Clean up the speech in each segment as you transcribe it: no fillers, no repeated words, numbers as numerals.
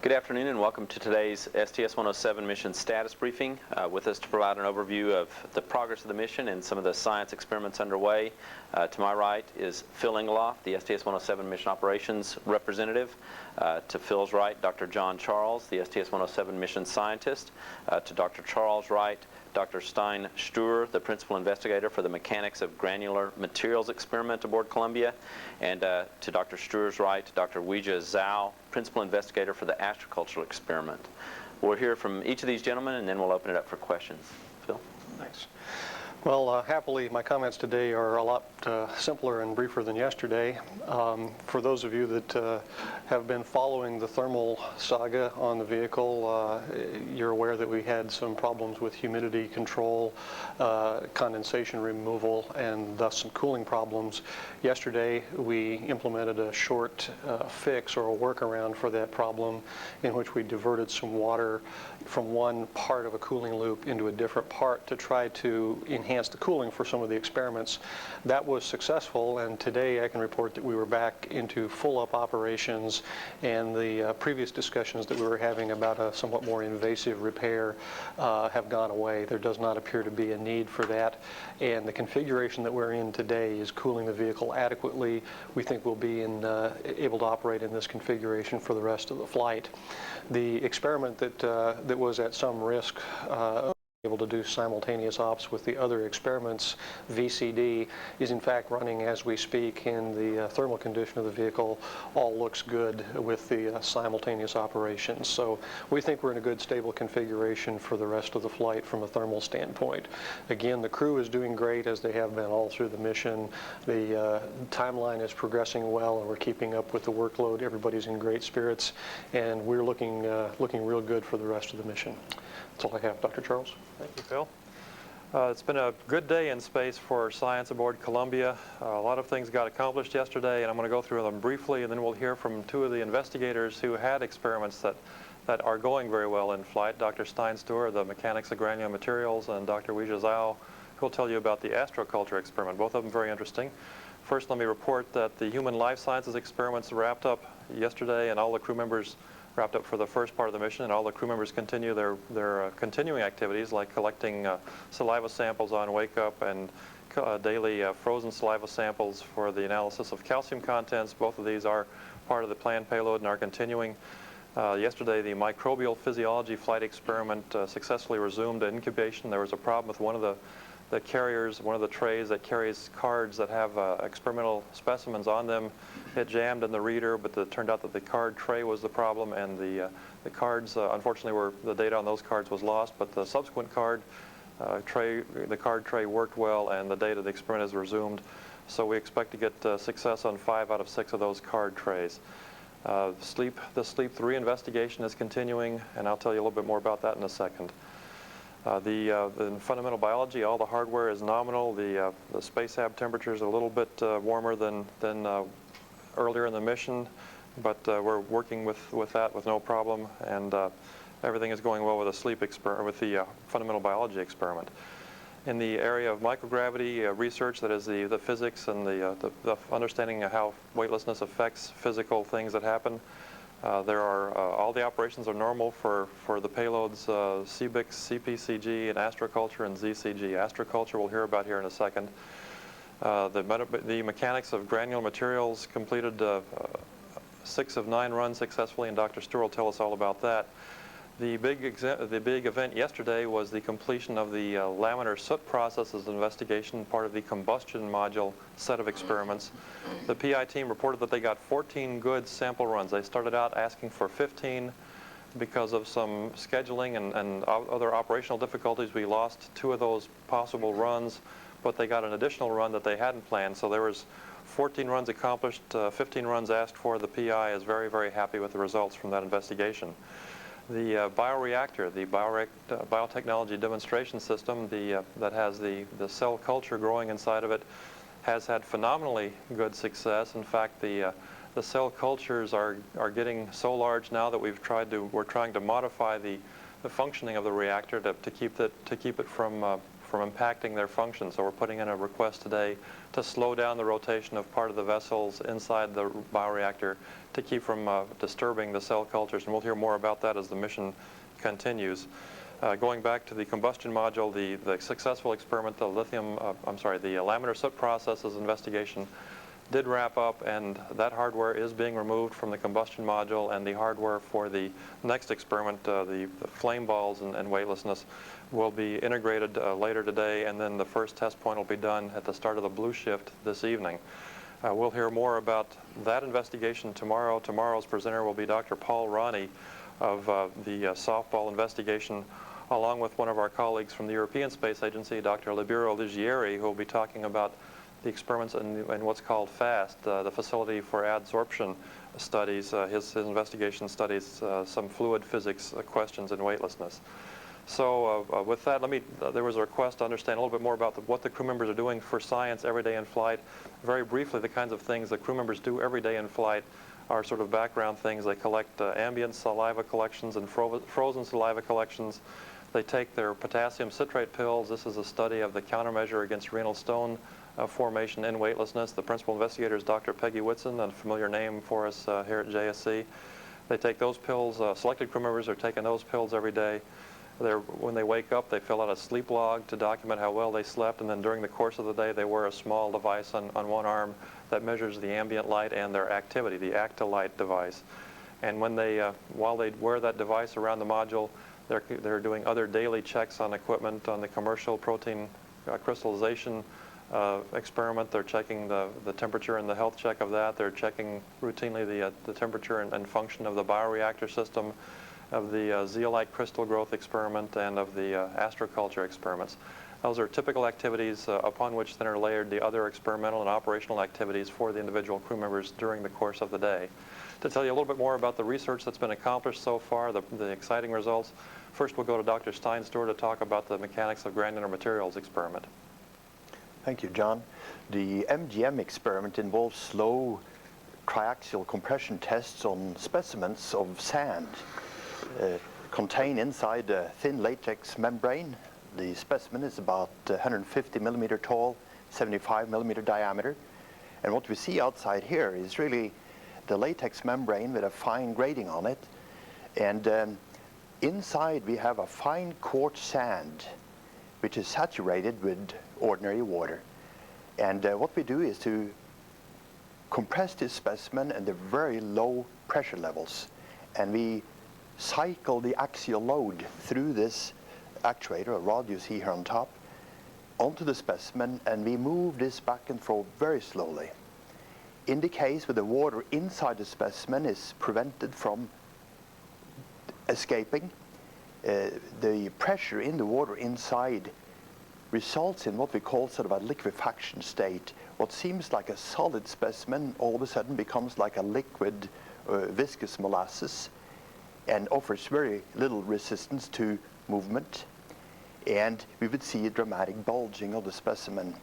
Good afternoon and welcome to today's STS-107 mission status briefing. With us to provide an overview of the progress of the mission and some of the science experiments underway. To my right is Phil Engeloff, the STS-107 mission operations representative. To Phil's right, Dr. John Charles, the STS-107 mission scientist. To Dr. Charles' right, Dr. Stein Stuer, the principal investigator for the mechanics of granular materials experiment aboard Columbia. And to Dr. Stuer's right, Dr. Weijia Zhao, principal investigator for the Astroculture experiment. We'll hear from each of these gentlemen and then we'll open it up for questions. Phil? Thanks. Well, happily, my comments today are a lot simpler and briefer than yesterday. For those of you that have been following the thermal saga on the vehicle, you're aware that we had some problems with humidity control, condensation removal, and thus some cooling problems. Yesterday, we implemented a short fix or a workaround for that problem in which we diverted some water from one part of a cooling loop into a different part to try to enhance the cooling for some of the experiments. That was successful, and today I can report that we were back into full-up operations, and the previous discussions that we were having about a somewhat more invasive repair have gone away. There does not appear to be a need for that, and the configuration that we're in today is cooling the vehicle adequately. We think we'll be able to operate in this configuration for the rest of the flight. The experiment that was at some risk able to do simultaneous ops with the other experiments, VCD, is in fact running as we speak, and the thermal condition of the vehicle all looks good with the simultaneous operations. So we think we're in a good stable configuration for the rest of the flight from a thermal standpoint. Again, the crew is doing great as they have been all through the mission. The timeline is progressing well and we're keeping up with the workload. Everybody's in great spirits and we're looking real good for the rest of the mission. That's all I have. Dr. Charles? Thank you, Phil. It's been a good day in space for science aboard Columbia. A lot of things got accomplished yesterday, and I'm going to go through them briefly, and then we'll hear from two of the investigators who had experiments that are going very well in flight, Dr. Stein Stuer, the mechanics of granular materials, and Dr. Weijia Zhao, who will tell you about the Astroculture experiment, both of them very interesting. First, let me report that the human life sciences experiments wrapped up yesterday, and all the crew members wrapped up for the first part of the mission, and all the crew members continue their continuing activities like collecting saliva samples on wake-up and daily frozen saliva samples for the analysis of calcium contents. Both of these are part of the planned payload and are continuing. Yesterday, the microbial physiology flight experiment successfully resumed incubation. There was a problem with one of the carriers, one of the trays that carries cards that have experimental specimens on them. It jammed in the reader, but it turned out that the card tray was the problem, and the cards, unfortunately, the data on those cards was lost, but the subsequent card tray worked well, and the data of the experiment is resumed. So we expect to get success on 5 out of 6 of those card trays. The Sleep 3 investigation is continuing, and I'll tell you a little bit more about that in a second. In fundamental biology, all the hardware is nominal. The space hab temperature is a little bit warmer than earlier in the mission, but we're working with that with no problem, and everything is going well with the fundamental biology experiment. In the area of microgravity research, that is the physics and the understanding of how weightlessness affects physical things that happen. All the operations are normal for the payloads CBIX, CPCG, and Astroculture and ZCG. Astroculture we'll hear about here in a second. The mechanics of granular materials completed 6 of 9 runs successfully, and Dr. Stuer will tell us all about that. The big event yesterday was the completion of the laminar soot processes investigation, part of the combustion module set of experiments. The PI team reported that they got 14 good sample runs. They started out asking for 15 because of some scheduling and other operational difficulties. We lost 2 of those possible runs, but they got an additional run that they hadn't planned. So there was 14 runs accomplished, 15 runs asked for. The PI is very, very happy with the results from that investigation. The bioreactor, the biotechnology demonstration system that has the cell culture growing inside of it, has had phenomenally good success. In fact, the cell cultures are getting so large now that we're trying to modify the functioning of the reactor to keep it from from impacting their function. So we're putting in a request today to slow down the rotation of part of the vessels inside the bioreactor to keep from disturbing the cell cultures. And we'll hear more about that as the mission continues. Going back to the combustion module, the successful experiment, the laminar soot processes investigation did wrap up, and that hardware is being removed from the combustion module, and the hardware for the next experiment, the flame balls and weightlessness, will be integrated later today, and then the first test point will be done at the start of the blue shift this evening. We'll hear more about that investigation tomorrow. Tomorrow's presenter will be Dr. Paul Roney of the softball investigation, along with one of our colleagues from the European Space Agency, Dr. Libero Ligieri, who will be talking about the experiments in what's called FAST, the Facility for Adsorption Studies. His investigation studies some fluid physics questions in weightlessness. So with that, there was a request to understand a little bit more about what the crew members are doing for science every day in flight. Very briefly, the kinds of things the crew members do every day in flight are sort of background things. They collect ambient saliva collections and frozen saliva collections. They take their potassium citrate pills. This is a study of the countermeasure against renal stone formation in weightlessness. The principal investigator is Dr. Peggy Whitson, a familiar name for us here at JSC. They take those pills. Selected crew members are taking those pills every day. When they wake up, they fill out a sleep log to document how well they slept, and then during the course of the day, they wear a small device on one arm that measures the ambient light and their activity, the Actilight device. And when while they wear that device around the module, they're doing other daily checks on equipment, on the commercial protein crystallization experiment. They're checking the temperature and the health check of that. They're checking routinely the temperature and function of the bioreactor system, of the zeolite crystal growth experiment, and of the Astroculture experiments. Those are typical activities upon which then are layered the other experimental and operational activities for the individual crew members during the course of the day. To tell you a little bit more about the research that's been accomplished so far, the exciting results, first we'll go to Dr. Steinsteuer to talk about the mechanics of granular materials experiment. Thank you, John. The MGM experiment involves slow triaxial compression tests on specimens of sand contained inside a thin latex membrane. The specimen is about 150 millimeter tall, 75 millimeter diameter. And what we see outside here is really the latex membrane with a fine grating on it. And inside we have a fine quartz sand, which is saturated with ordinary water. And what we do is to compress this specimen at the very low pressure levels. And we cycle the axial load through this actuator, a rod you see here on top, onto the specimen, and we move this back and forth very slowly. In the case where the water inside the specimen is prevented from escaping, the pressure in the water inside results in what we call sort of a liquefaction state. What seems like a solid specimen all of a sudden becomes like a liquid viscous molasses and offers very little resistance to movement. And we would see a dramatic bulging of the specimen.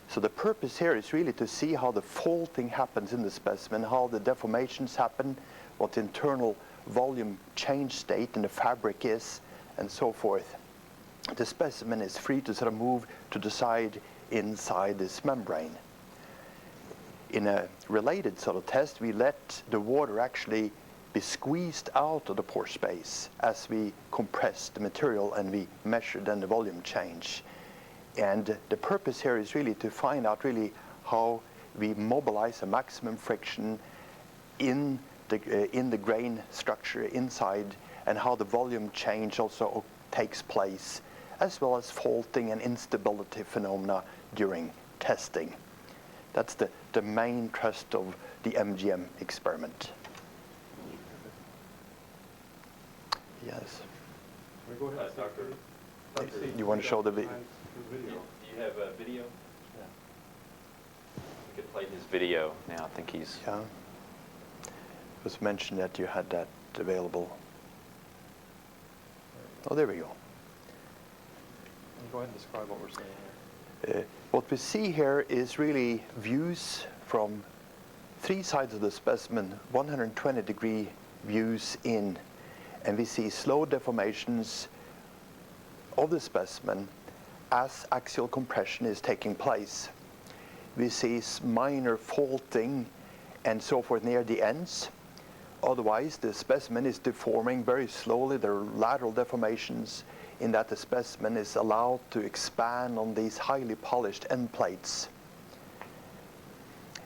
So the purpose here is really to see how the faulting happens in the specimen, how the deformations happen, what the internal volume change state in the fabric is, and so forth. The specimen is free to sort of move to the side inside this membrane. In a related sort of test, we let the water actually be squeezed out of the pore space as we compress the material and we measure then the volume change. And the purpose here is really to find out really how we mobilize a maximum friction in the grain structure inside, and how the volume change also takes place, as well as faulting and instability phenomena during testing. That's the main thrust of the MGM experiment. Yes. Go ahead, Doctor. You want to show the video? Do you have a video? Yeah. We could play his video now. I think he's... Yeah. It was mentioned that you had that available. Oh, there we go. Go ahead and describe what we're seeing here. What we see here is really views from three sides of the specimen, 120-degree views in. And we see slow deformations of the specimen as axial compression is taking place. We see minor faulting and so forth near the ends. Otherwise, the specimen is deforming very slowly. There are lateral deformations in that the specimen is allowed to expand on these highly polished end plates.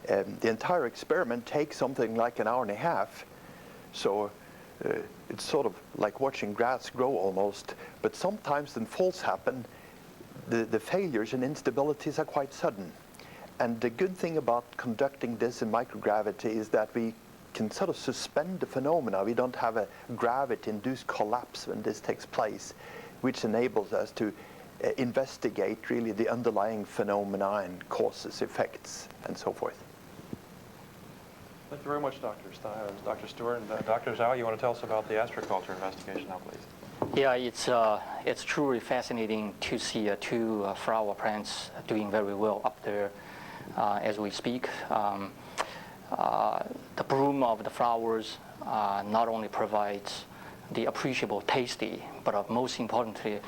The entire experiment takes something like an hour and a half, so it's sort of like watching grass grow almost. But sometimes when faults happen, the failures and instabilities are quite sudden. And the good thing about conducting this in microgravity is that we can sort of suspend the phenomena. We don't have a gravity-induced collapse when this takes place, which enables us to investigate really the underlying phenomena and causes, effects, and so forth. Thank you very much, Dr. Stewart. And Dr. Zhao, you want to tell us about the Astroculture investigation now, please? Yeah, it's truly fascinating to see two flower plants doing very well up there as we speak. The bloom of the flowers not only provides the appreciable tasty, but most importantly,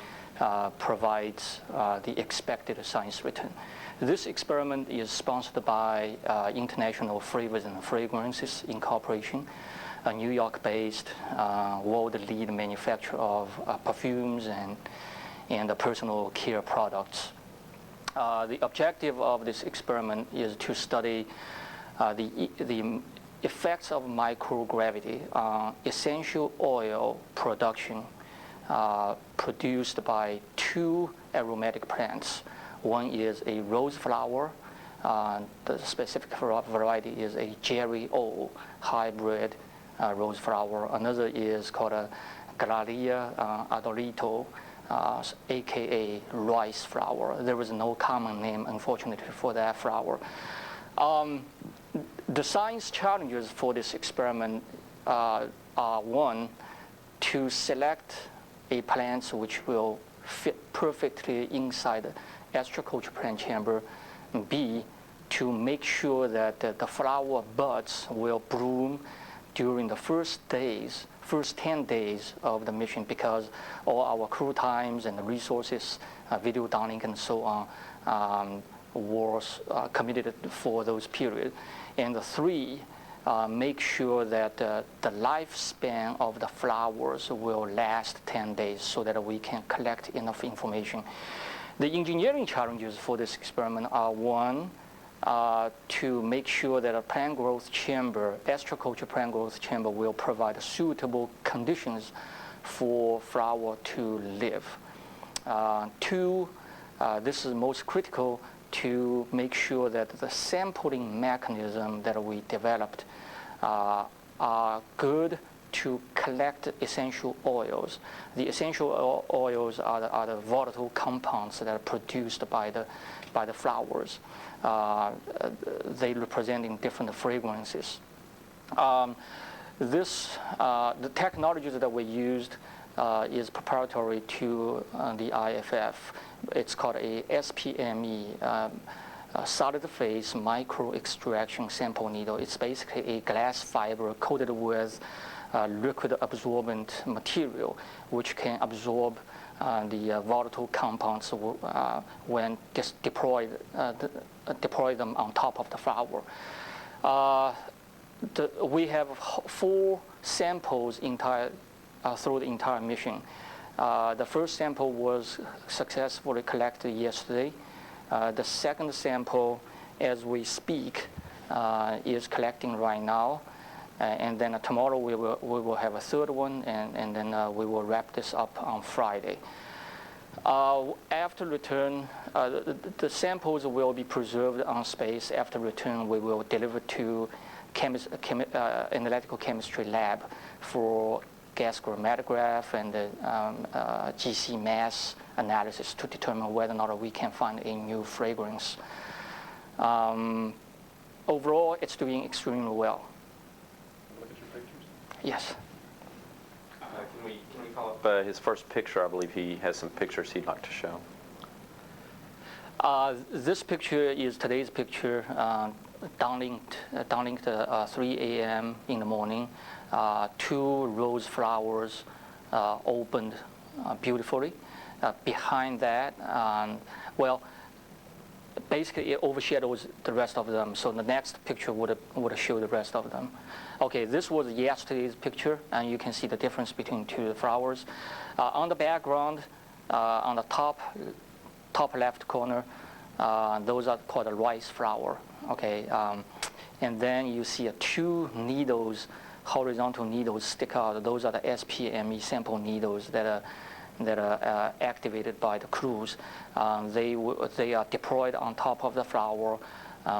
provides the expected science return. This experiment is sponsored by International Flavors and Fragrances Incorporation, a New York-based world lead manufacturer of perfumes and personal care products. The objective of this experiment is to study the effects of microgravity on essential oil production produced by two aromatic plants. One is a rose flower. The specific variety is a Jerry O hybrid rose flower. Another is called a Granular adorito, aka rice flower. There is no common name, unfortunately, for that flower. The science challenges for this experiment are one, to select a plant which will fit perfectly inside the Astroculture plant chamber. B, to make sure that the flower buds will bloom during the first 10 days of the mission, because all our crew times and the resources, video downlink and so on, was committed for those periods. And three, make sure that the lifespan of the flowers will last 10 days so that we can collect enough information. The engineering challenges for this experiment are one, to make sure that a plant growth chamber, Astroculture plant growth chamber, will provide suitable conditions for flower to live. Two, this is most critical, to make sure that the sampling mechanism that we developed are good to collect essential oils. The essential oils are the volatile compounds that are produced by the flowers. They representing different fragrances. The technologies that we used is proprietary to the IFF. It's called a SPME, solid phase micro extraction sample needle. It's basically a glass fiber coated with liquid absorbent material, which can absorb the volatile compounds when deploy them on top of the flower. We have 4 samples through the entire mission. The first sample was successfully collected yesterday. The second sample, as we speak, is collecting right now. And then tomorrow we will have a third one, and then we will wrap this up on Friday. After return, the samples will be preserved on space. After return, we will deliver to analytical chemistry lab for gas chromatograph and GC mass analysis to determine whether or not we can find a new fragrance. Overall, it's doing extremely well. Look at your pictures. Yes. Can we call up his first picture? I believe he has some pictures he'd like to show. This picture is today's picture, downlinked 3 a.m. in the morning. 2 rose flowers opened beautifully, behind that, well, basically it overshadows the rest of them. So the next picture would show the rest of them. Okay, this was yesterday's picture, and you can see the difference between two flowers. On the background, on the top left corner, those are called a rice flower. Okay, and then you see two needles, horizontal needles stick out. Those are the SPME sample needles that are activated by the crews. They are deployed on top of the flower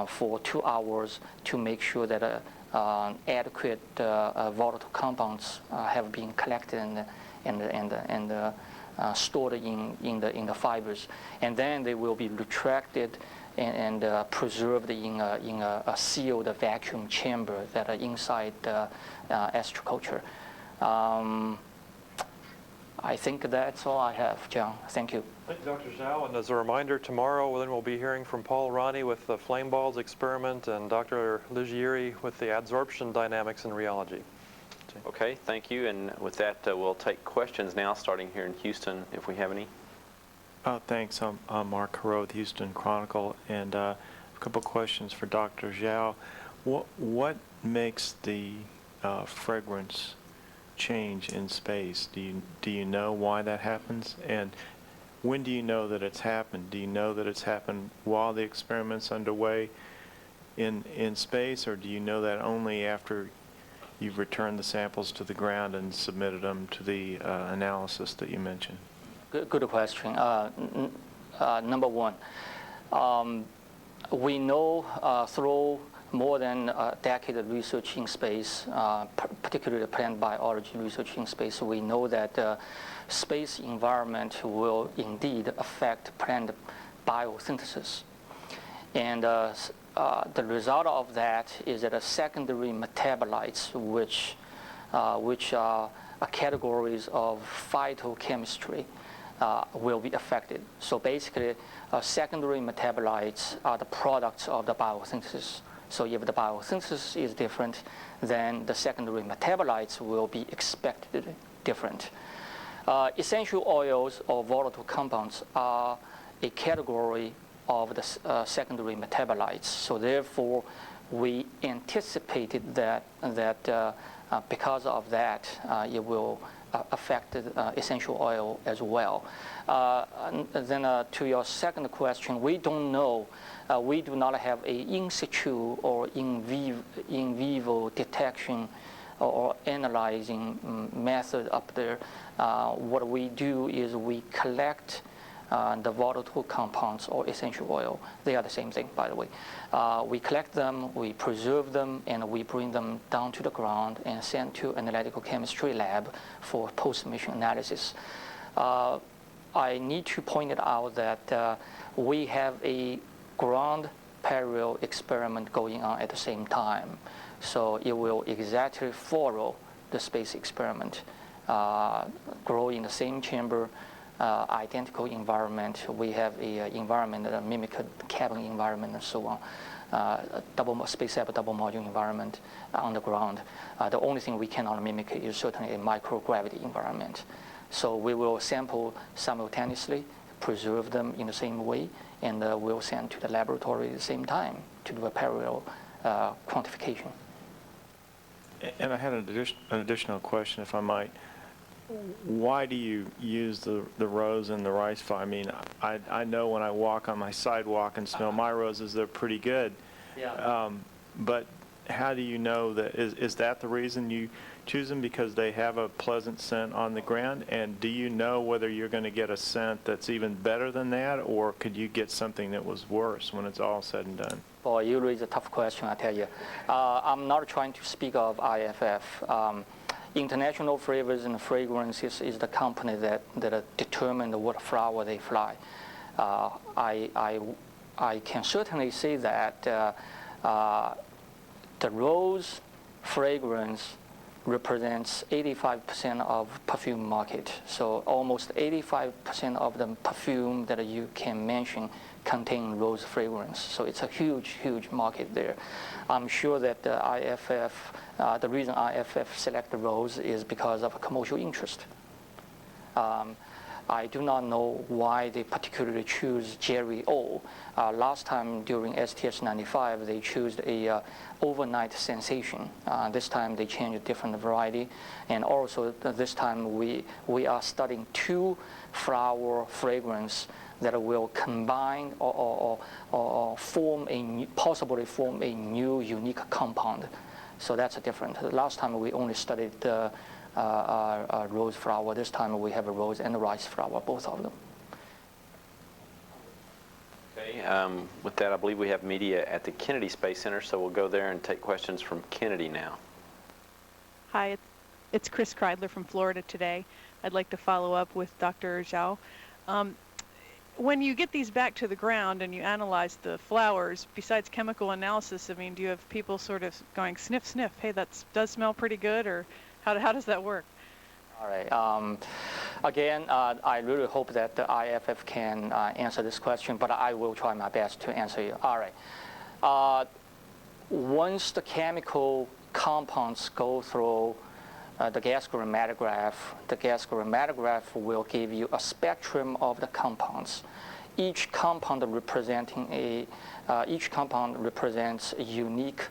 for 2 hours to make sure that adequate volatile compounds have been collected and stored in the fibers, and then they will be retracted and preserved in a sealed vacuum chamber that are inside Astroculture. I think that's all I have, John. Thank you. Thank you, Dr. Zhao. And as a reminder, tomorrow then we'll be hearing from Paul Ronnie with the flame balls experiment and Dr. Ligieri with the adsorption dynamics in rheology. Okay, thank you. And with that, we'll take questions now, starting here in Houston, if we have any. Thanks. I'm Mark Carreau with Houston Chronicle, and a couple questions for Dr. Zhao. What makes the fragrance change in space? Do you know why that happens? And when do you know that it's happened? Do you know that it's happened while the experiment's underway in space, or do you know that only after you've returned the samples to the ground and submitted them to the analysis that you mentioned? Good question. Number one, we know through more than a decade of research in space, particularly plant biology research in space, we know that space environment will indeed affect plant biosynthesis. And the result of that is that secondary metabolites, which are categories of phytochemistry, will be affected. So basically, secondary metabolites are the products of the biosynthesis. So if the biosynthesis is different, then the secondary metabolites will be expected different. Essential oils or volatile compounds are a category of the secondary metabolites. So therefore, we anticipated that because of that, it will affect essential oil as well. Then to your second question, we don't know. We do not have a in situ or in vivo detection or analyzing method up there. What we do is we collect the volatile compounds or essential oil. They are the same thing, by the way. We collect them, we preserve them, and we bring them down to the ground and send to analytical chemistry lab for post-mission analysis. I need to point it out that we have a ground parallel experiment going on at the same time. So it will exactly follow the space experiment, grow in the same chamber, identical environment. We have an environment that mimics cabin environment and so on. Space-able double module environment on the ground. The only thing we cannot mimic is certainly a microgravity environment. So we will sample simultaneously, preserve them in the same way, and we'll send to the laboratory at the same time to do a parallel quantification. And I had an additional question, if I might. Why do you use the rose and the rice flower? I mean, I know when I walk on my sidewalk and smell my roses, they're pretty good. Yeah. But how do you know that? Is that the reason you choose them, because they have a pleasant scent on the ground? And do you know whether you're going to get a scent that's even better than that, or could you get something that was worse when it's all said and done? Boy, you raise a tough question, I tell you. I'm not trying to speak of IFF. International Flavors and Fragrances is the company that determined what flower they fly. I can certainly say that the rose fragrance represents 85% of perfume market. So almost 85% of the perfume that you can mention contain rose fragrance. So it's a huge, huge market there. I'm sure that the reason IFF selected rose is because of a commercial interest. I do not know why they particularly choose Jerry O. Last time during STS-95, they chose a overnight sensation. This time they changed a different variety. And also this time we are studying 2 flower fragrance that will combine or possibly form a new unique compound. So that's different. Last time we only studied rose flower. This time we have a rose and a rice flower, both of them. Okay, with that, I believe we have media at the Kennedy Space Center, so we'll go there and take questions from Kennedy now. Hi, it's Chris Kreidler from Florida today. I'd like to follow up with Dr. Zhao. When you get these back to the ground and you analyze the flowers, besides chemical analysis, I mean, do you have people sort of going sniff, sniff, hey, that does smell pretty good, or how does that work? All right. Again, I really hope that the IFF can answer this question, but I will try my best to answer you. All right. Once the chemical compounds go through the gas chromatograph will give you a spectrum of the compounds. Each compound represents a unique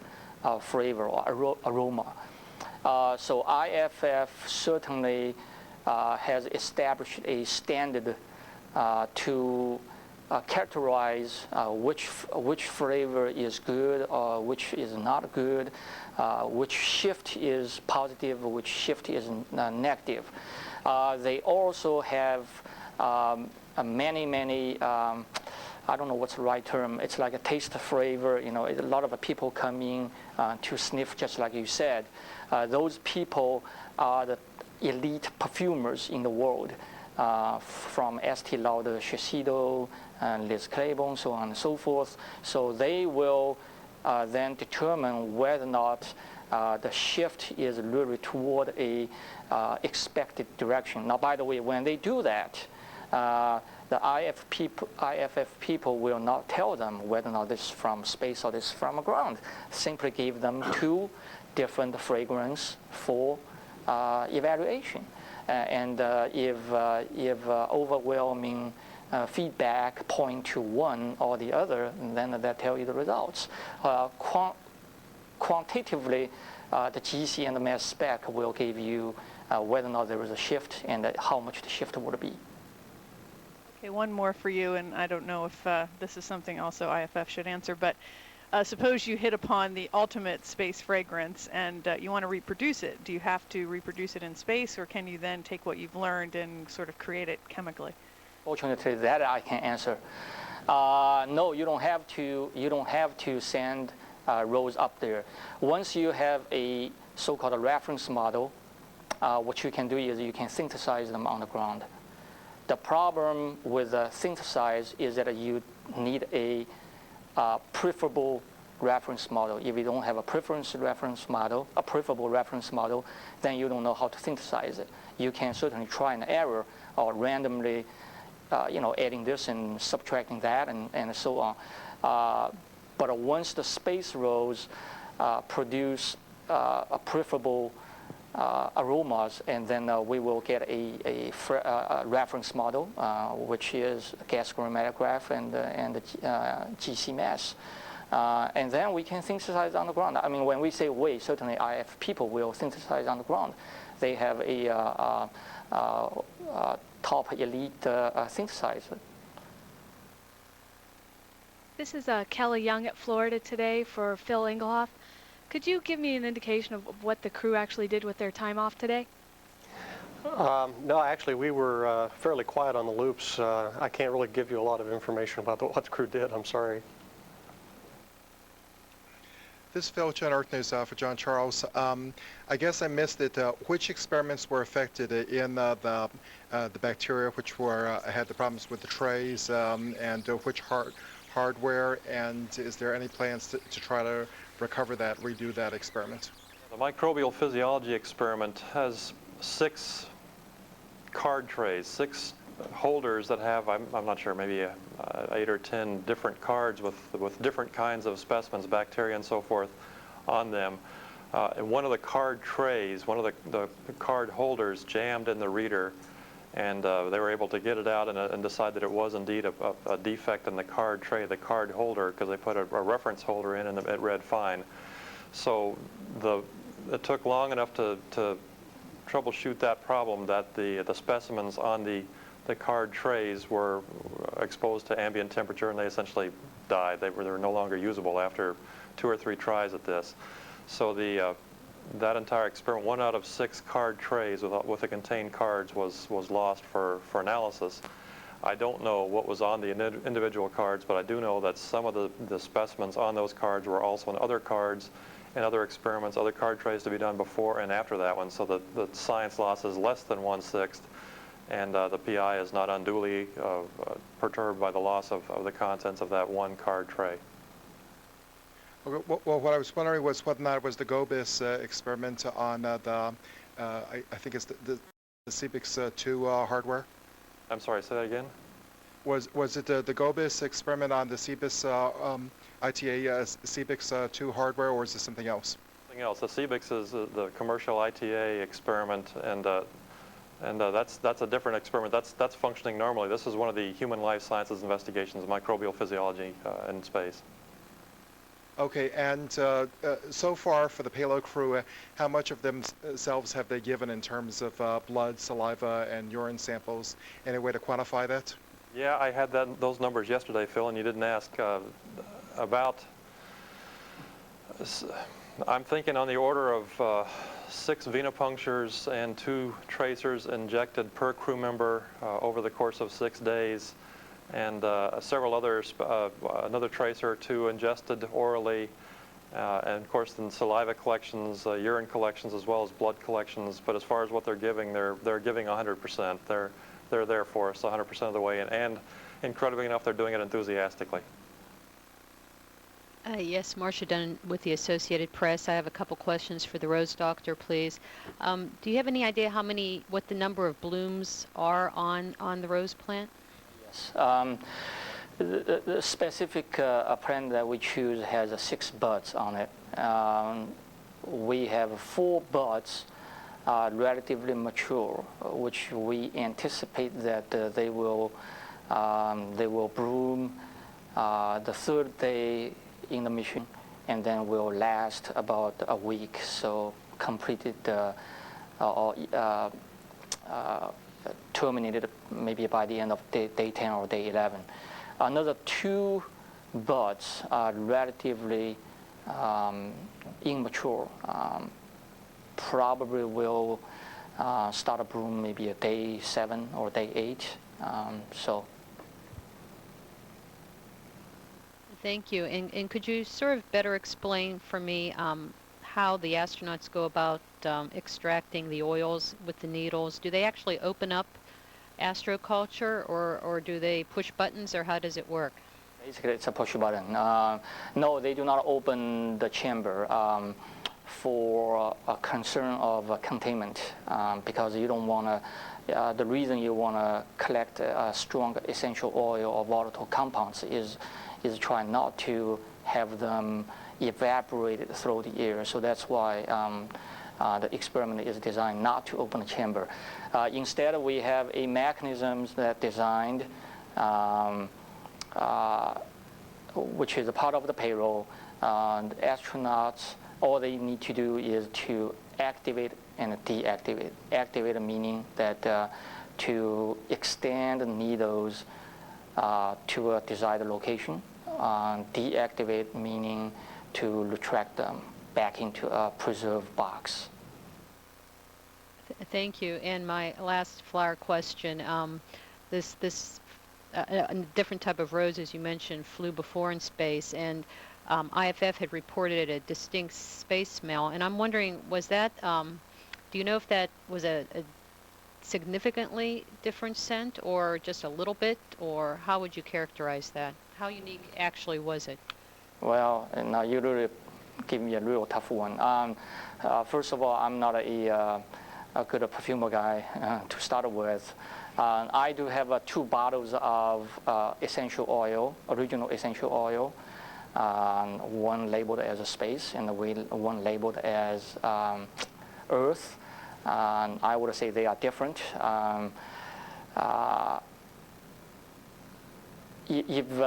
flavor or aroma. So IFF certainly has established a standard to characterize which flavor is good or which is not good, which shift is positive, which shift is negative. They also have many I don't know what's the right term. It's like a taste flavor. You know, a lot of people come in to sniff, just like you said. Those people are the elite perfumers in the world, from Estee Lauder, Shiseido, and Liz Claiborne, so on and so forth. So they will then determine whether or not the shift is really toward a expected direction. Now, by the way, when they do that, the IFF people will not tell them whether or not this is from space or this is from the ground. Simply give them 2 different fragrances for evaluation. And if overwhelming feedback point to one or the other, then that tell you the results. Quantitatively, the GC and the mass spec will give you whether or not there is a shift and how much the shift would be. Okay, one more for you, and I don't know if this is something also IFF should answer, but suppose you hit upon the ultimate space fragrance and you want to reproduce it. Do you have to reproduce it in space, or can you then take what you've learned and sort of create it chemically? Fortunately, that I can answer. No, you don't have to. You don't have to send rows up there. Once you have a so-called reference model, what you can do is you can synthesize them on the ground. The problem with synthesize is that you need a preferable reference model. If you don't have a preferable reference model, then you don't know how to synthesize it. You can certainly try and error or randomly, adding this and subtracting that and so on. But once the space rows produce a preferable aromas, and then we will get a reference model, which is gas chromatograph and the GC mass. And then we can synthesize on the ground. I mean, when we say we, certainly IF people will synthesize on the ground. They have a top elite synthesizer. This is Kelly Young at Florida today for Phil Engelhoff. Could you give me an indication of what the crew actually did with their time off today? No, actually, we were fairly quiet on the loops. I can't really give you a lot of information about what the crew did. I'm sorry. This is Phil Chen, Earth News for John Charles. I guess I missed it. Which experiments were affected in the bacteria which had the problems with the trays, and which hardware, and is there any plans to try to recover that, redo that experiment? The microbial physiology experiment has 6 card trays, 6 holders that have, I'm not sure, maybe 8 or 10 different cards with different kinds of specimens, bacteria and so forth, on them. And one of the card trays, one of the card holders jammed in the reader, and they were able to get it out and decide that it was indeed a defect in the card tray, the card holder, because they put a reference holder in and it read fine. So it took long enough to troubleshoot that problem that the specimens on the card trays were exposed to ambient temperature, and they essentially died. They were no longer usable after 2 or 3 tries at this. So that entire experiment, 1 out of 6 card trays with the contained cards was lost for analysis. I don't know what was on the individual cards, but I do know that some of the specimens on those cards were also in other cards and other experiments, other card trays to be done before and after that one. So the science loss is less than 1/6, and the PI is not unduly perturbed by the loss of the contents of that 1 card tray. Okay, well, what I was wondering was whether or not it was the GOBIS experiment on I think it's the CBIX 2 hardware. I'm sorry, say that again? Was it the GOBIS experiment on the CBIS ITA CBIX 2 hardware, or is it something else? Something else. The CBIX is the commercial ITA experiment, and that's a different experiment. That's functioning normally. This is one of the human life sciences investigations, microbial physiology in space. Okay, and so far for the payload crew, how much of themselves have they given in terms of blood, saliva, and urine samples? Any way to quantify that? Yeah, I had those numbers yesterday, Phil, and you didn't ask. I'm thinking on the order of 6 venipunctures and 2 tracers injected per crew member over the course of 6 days. And several others, another tracer or 2 ingested orally, and of course then saliva collections, urine collections, as well as blood collections. But as far as what they're giving 100%. They're there for us 100% of the way, and incredibly enough, they're doing it enthusiastically. Yes, Marcia Dunn with the Associated Press. I have a couple questions for the Rose Doctor, please. Do you have any idea what the number of blooms are on the Rose plant? Yes. The specific plant that we choose has 6 buds on it. We have 4 buds relatively mature, which we anticipate that they will bloom the 3rd day in the mission, and then will last about a week. So completed terminated maybe by the end of day 10 or day 11. Another 2 buds are relatively immature. Probably will start a bloom maybe at day 7 or day 8. Thank you. And could you sort of better explain for me how the astronauts go about extracting the oils with the needles? Do they actually open up Astroculture, or do they push buttons, or how does it work? Basically, it's a push button. No, they do not open the chamber for a concern of containment, because you don't want to. The reason you want to collect strong essential oil or volatile compounds is try not to have them evaporated through the air. So that's why the experiment is designed not to open the chamber. Instead, we have a mechanism that designed, which is a part of the payroll. The astronauts, all they need to do is to activate and deactivate. Activate meaning that to extend the needles to a desired location. Deactivate meaning to retract them back into a preserved box. Thank you. And my last flower question, this different type of rose, as you mentioned, flew before in space, and IFF had reported a distinct space smell, and I'm wondering, was that, do you know if that was a significantly different scent, or just a little bit, or how would you characterize that? How unique actually was it? Well, now you really give me a real tough one. First of all, I'm not a good perfumer guy to start with. I do have 2 bottles of essential oil, original essential oil, one labeled as a space and one labeled as earth. I would say they are different. if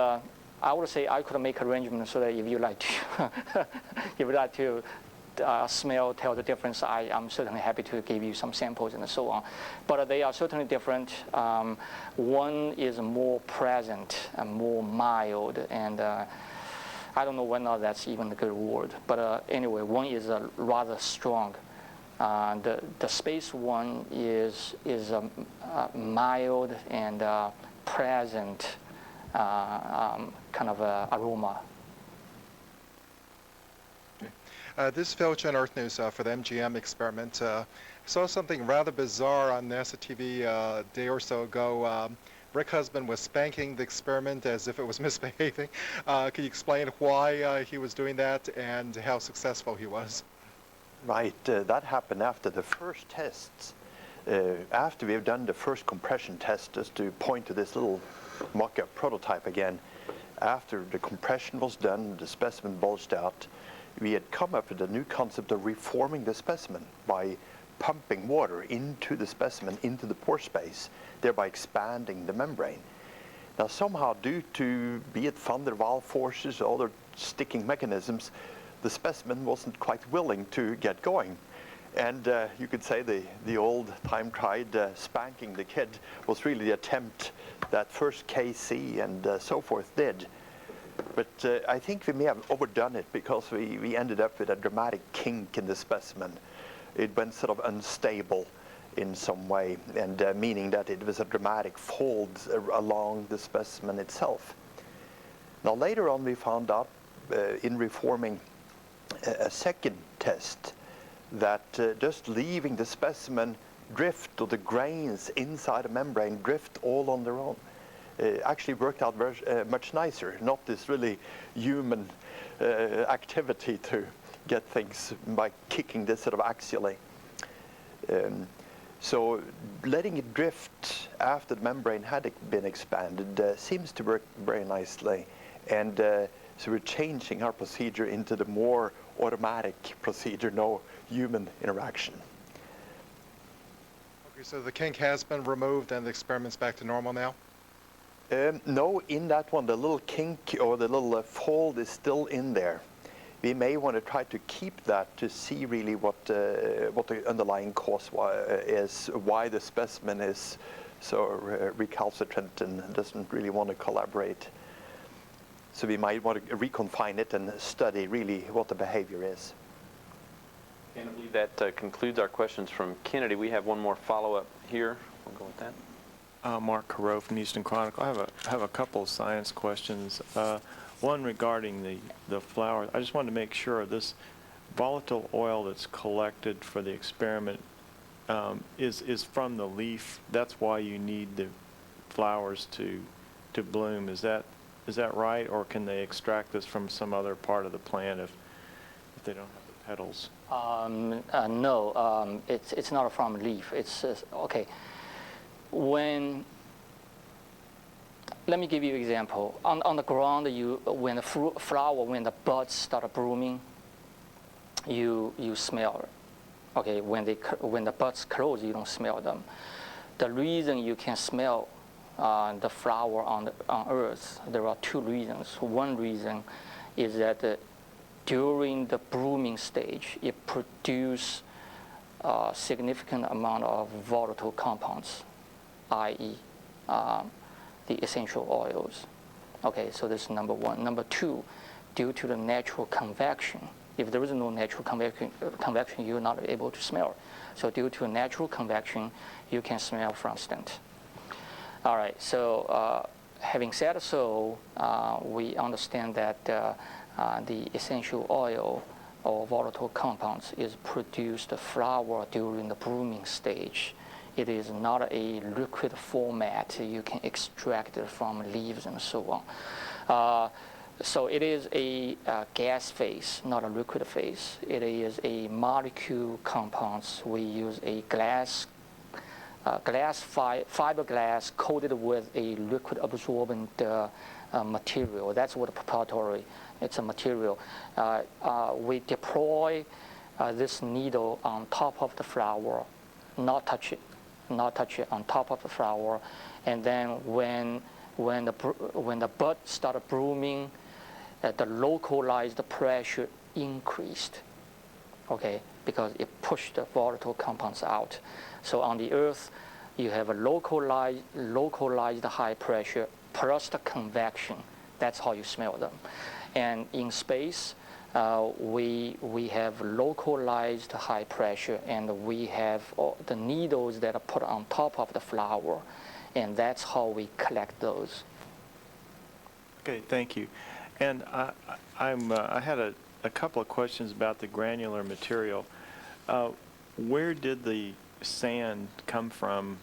I would say I could make arrangements so that if you like to, if you like to smell, tell the difference, I'm certainly happy to give you some samples and so on. But they are certainly different. One is more present and more mild, and I don't know whether that's even a good word. But anyway, one is rather strong. The space one is mild and present kind of aroma. This is Phil on Earth News for the MGM experiment. Saw something rather bizarre on NASA TV a day or so ago. Rick Husband was spanking the experiment as if it was misbehaving. Can you explain why he was doing that and how successful he was? Right, that happened after the first tests. After we have done the first compression test, just to point to this little mock-up prototype again, after the compression was done, the specimen bulged out, we had come up with a new concept of reforming the specimen by pumping water into the specimen, into the pore space, thereby expanding the membrane. Now somehow, due to, be it van der Waals forces or other sticking mechanisms, the specimen wasn't quite willing to get going. And you could say the old time-tried spanking the kid was really the attempt that first KC and so forth did. But I think we may have overdone it because we ended up with a dramatic kink in the specimen. It went sort of unstable in some way, and meaning that it was a dramatic fold along the specimen itself. Now later on we found out in reforming a second test that just leaving the specimen drift, or the grains inside the membrane drift all on their own, actually worked out very, much nicer. Not this really human activity to get things by kicking this sort of axially. So letting it drift after the membrane had been expanded seems to work very nicely. And so we're changing our procedure into the more automatic procedure, no human interaction. Okay, so the kink has been removed and the experiment's back to normal now? No, in that one, the little kink or the little fold is still in there. We may want to try to keep that to see really what the underlying cause is, why the specimen is so recalcitrant and doesn't really want to collaborate. So we might want to reconfine it and study really what the behavior is. And I believe that concludes our questions from Kennedy. We have one more follow-up here. We'll go with that. Mark Carreau from Houston Chronicle. I have a couple of science questions. One regarding the flower. I just wanted to make sure this volatile oil that's collected for the experiment is from the leaf. That's why you need the flowers to bloom. Is that right, or can they extract this from some other part of the plant if they don't have the petals? No, it's not from leaf. It's okay. Let me give you an example. On the ground, when the flower, when the buds start blooming, you smell it. Okay, when the buds close, you don't smell them. The reason you can smell the flower on Earth, there are two reasons. One reason is that during the blooming stage, it produces a significant amount of volatile compounds, i.e. The essential oils. Okay, so this is number one. Number two, due to the natural convection, if there is no natural convection, you're not able to smell it. So due to natural convection, you can smell from stent. All right, so having said so, we understand that the essential oil or volatile compounds is produced flower during the blooming stage. It is not a liquid format. You can extract it from leaves and so on. So it is a gas phase, not a liquid phase. It is a molecule compounds. We use a fiberglass coated with a liquid absorbent material. That's what proprietary. It's a material. We deploy this needle on top of the flower, not touch it. not touch it on top of the flower. And then when the bud started blooming, the localized pressure increased, okay, because it pushed the volatile compounds out. So on the Earth, you have a localized high pressure plus the convection. That's how you smell them. And in space, we have localized high pressure, and we have the needles that are put on top of the flower, and that's how we collect those. Okay, thank you. And I had a couple of questions about the granular material. Where did the sand come from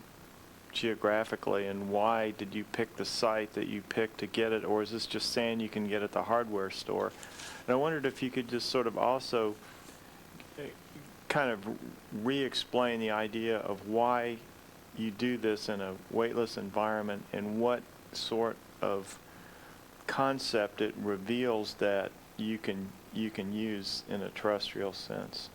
geographically, and why did you pick the site that you picked to get it, or is this just sand you can get at the hardware store? And I wondered if you could just sort of also kind of re-explain the idea of why you do this in a weightless environment and what sort of concept it reveals that you can use in a terrestrial sense.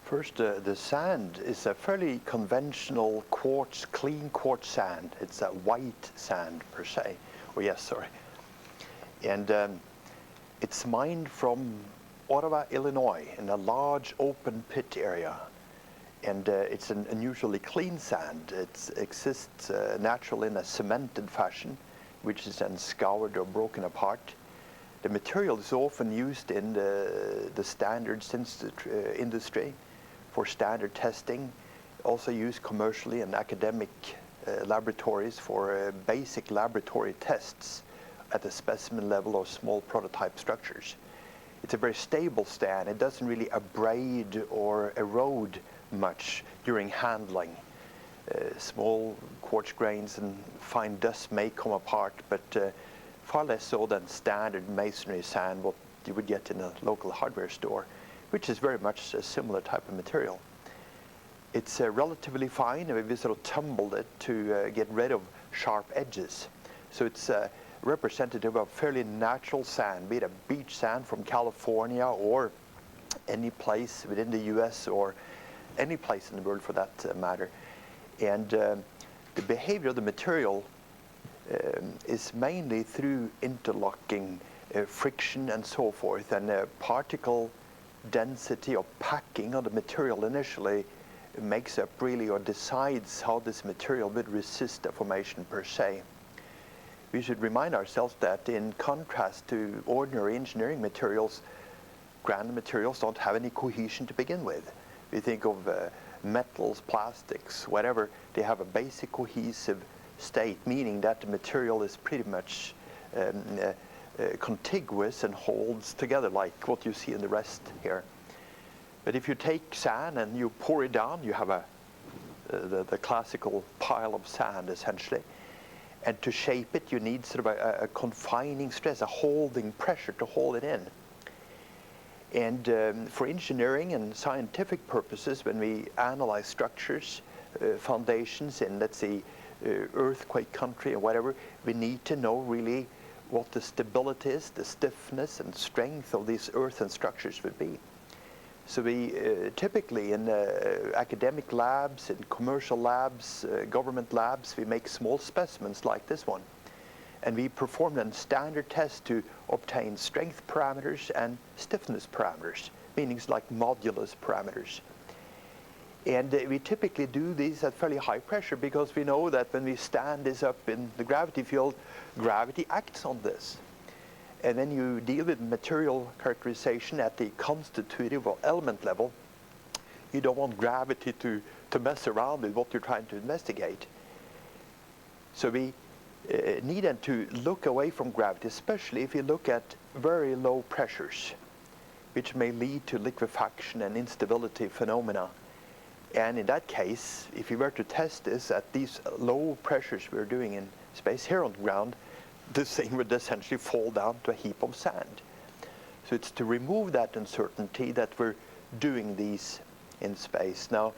First, the sand is a fairly conventional quartz, clean quartz sand. It's a white sand per se. Oh yes, sorry. And it's mined from Ottawa, Illinois, in a large open pit area. And it's an unusually clean sand. It exists naturally in a cemented fashion, which is then scoured or broken apart. The material is often used in the standards industry for standard testing, also used commercially in academic laboratories for basic laboratory tests at the specimen level or small prototype structures. It's a very stable sand. It doesn't really abrade or erode much during handling. Small quartz grains and fine dust may come apart, but far less so than standard masonry sand, what you would get in a local hardware store, which is very much a similar type of material. It's relatively fine, and we sort of tumbled it to get rid of sharp edges. So it's representative of fairly natural sand, be it a beach sand from California or any place within the US or any place in the world for that matter. And the behavior of the material is mainly through interlocking, friction and so forth, and particle density or packing of the material initially makes up really or decides how this material would resist deformation per se. We should remind ourselves that in contrast to ordinary engineering materials, granular materials don't have any cohesion to begin with. We think of metals, plastics, whatever, they have a basic cohesive state, meaning that the material is pretty much contiguous and holds together like what you see in the rest here. But if you take sand and you pour it down, you have the classical pile of sand essentially. And to shape it, you need sort of a confining stress, a holding pressure to hold it in. And for engineering and scientific purposes, when we analyze structures, foundations in, let's say, earthquake country or whatever, we need to know really what the stability is, the stiffness and strength of these earthen structures would be. So we typically in academic labs, in commercial labs, government labs, we make small specimens like this one. And we perform then standard tests to obtain strength parameters and stiffness parameters, meaning like modulus parameters. And we typically do these at fairly high pressure because we know that when we stand this up in the gravity field, gravity acts on this. And then you deal with material characterization at the constitutive or element level. You don't want gravity to mess around with what you're trying to investigate. So we need then to look away from gravity, especially if you look at very low pressures, which may lead to liquefaction and instability phenomena. And in that case, if you were to test this at these low pressures we're doing in space here on the ground, this thing would essentially fall down to a heap of sand. So it's to remove that uncertainty that we're doing these in space. Now,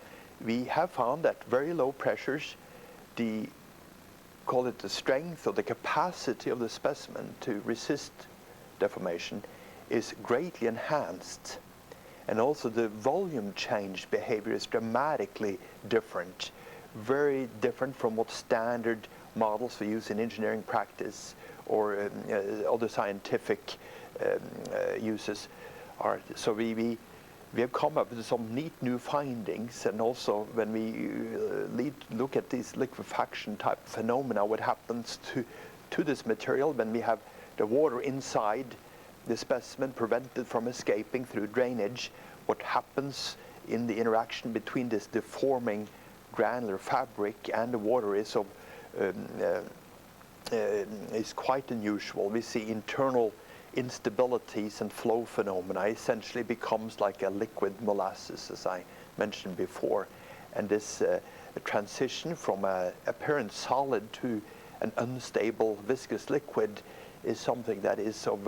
we have found that very low pressures, call it the strength or the capacity of the specimen to resist deformation is greatly enhanced. And also the volume change behavior is dramatically different very different from what standard models we use in engineering practice or other scientific uses are. So we have come up with some neat new findings, and also when we look at these liquefaction type phenomena, what happens to this material when we have the water inside the specimen prevented from escaping through drainage, what happens in the interaction between this deforming granular fabric and the water is quite unusual. We see internal instabilities and flow phenomena. Essentially becomes like a liquid molasses, as I mentioned before, and this transition from a apparent solid to an unstable viscous liquid is something that is of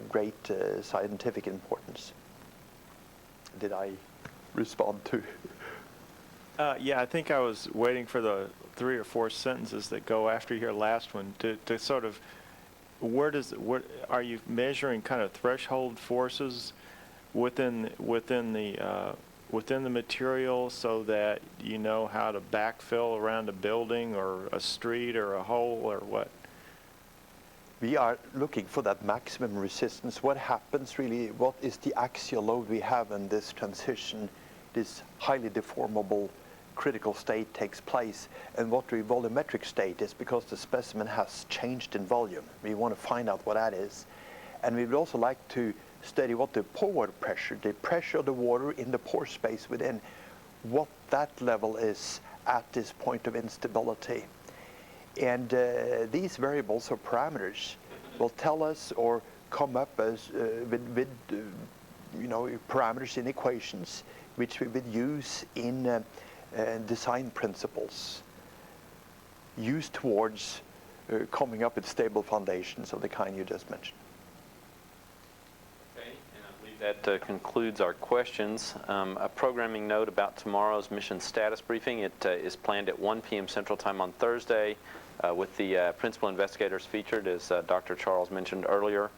great scientific importance. Did I respond to? Yeah, I think I was waiting for the 3 or 4 sentences that go after your last one to sort of, what are you measuring kind of threshold forces within the material so that you know how to backfill around a building or a street or a hole or what? We are looking for that maximum resistance. What happens really, what is the axial load we have in this transition, this highly deformable critical state takes place, and what the volumetric state is, because the specimen has changed in volume. We want to find out what that is. And we would also like to study what the pore water pressure, the pressure of the water in the pore space within, what that level is at this point of instability. And these variables or parameters will tell us or come up as with parameters in equations which we would use in design principles used towards coming up with stable foundations of the kind you just mentioned. Okay, and I believe that concludes our questions. A programming note about tomorrow's mission status briefing. It is planned at 1 p.m. Central Time on Thursday with the principal investigators featured, as Dr. Charles mentioned earlier.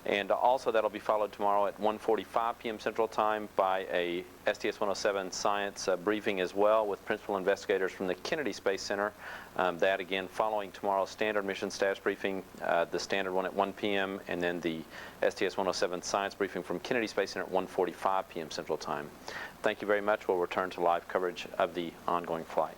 And also that'll be followed tomorrow at 1:45 p.m. Central Time by a STS-107 science briefing as well with principal investigators from the Kennedy Space Center. That again following tomorrow's standard mission status briefing, the standard one at 1 p.m. and then the STS-107 science briefing from Kennedy Space Center at 1:45 p.m. Central Time. Thank you very much. We'll return to live coverage of the ongoing flight.